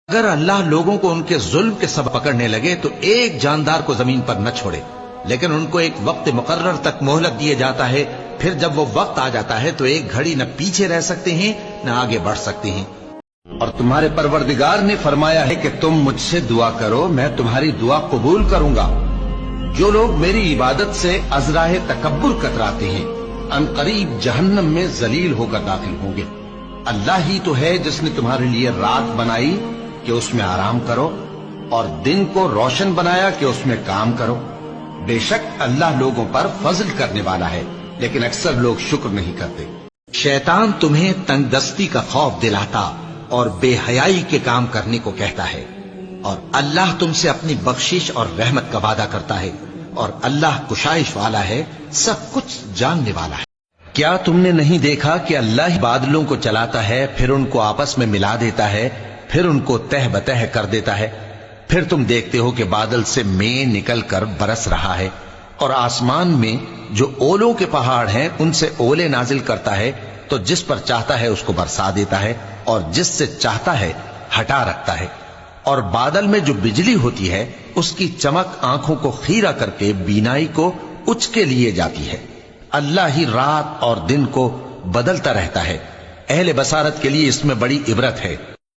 اگر اللہ لوگوں کو ان کے ظلم کے سبب پکڑنے لگے تو ایک جاندار کو زمین پر نہ چھوڑے، لیکن ان کو ایک وقت مقرر تک مہلت دیے جاتا ہے، پھر جب وہ وقت آ جاتا ہے تو ایک گھڑی نہ پیچھے رہ سکتے ہیں نہ آگے بڑھ سکتے ہیں۔ اور تمہارے پروردگار نے فرمایا ہے کہ تم مجھ سے دعا کرو، میں تمہاری دعا قبول کروں گا۔ جو لوگ میری عبادت سے ازراہ تکبر کتراتے ہیں ان قریب جہنم میں ذلیل ہو کر داخل ہوں گے۔ اللہ ہی تو ہے جس نے تمہارے لیے رات بنائی کہ اس میں آرام کرو اور دن کو روشن بنایا کہ اس میں کام کرو۔ بے شک اللہ لوگوں پر فضل کرنے والا ہے، لیکن اکثر لوگ شکر نہیں کرتے۔ شیطان تمہیں تنگ دستی کا خوف دلاتا اور بے حیائی کے کام کرنے کو کہتا ہے، اور اللہ تم سے اپنی بخشش اور رحمت کا وعدہ کرتا ہے، اور اللہ کشائش والا ہے، سب کچھ جاننے والا ہے۔ کیا تم نے نہیں دیکھا کہ اللہ بادلوں کو چلاتا ہے، پھر ان کو آپس میں ملا دیتا ہے، پھر ان کو تہ بتہ کر دیتا ہے، پھر تم دیکھتے ہو کہ بادل سے مے نکل کر برس رہا ہے، اور آسمان میں جو اولوں کے پہاڑ ہیں ان سے اولے نازل کرتا ہے، تو جس پر چاہتا ہے اس کو برسا دیتا ہے اور جس سے چاہتا ہے ہٹا رکھتا ہے۔ اور بادل میں جو بجلی ہوتی ہے اس کی چمک آنکھوں کو خیرہ کر کے بینائی کو اچ کے لیے جاتی ہے۔ اللہ ہی رات اور دن کو بدلتا رہتا ہے۔ اہل بصارت کے لیے اس میں بڑی عبرت ہے۔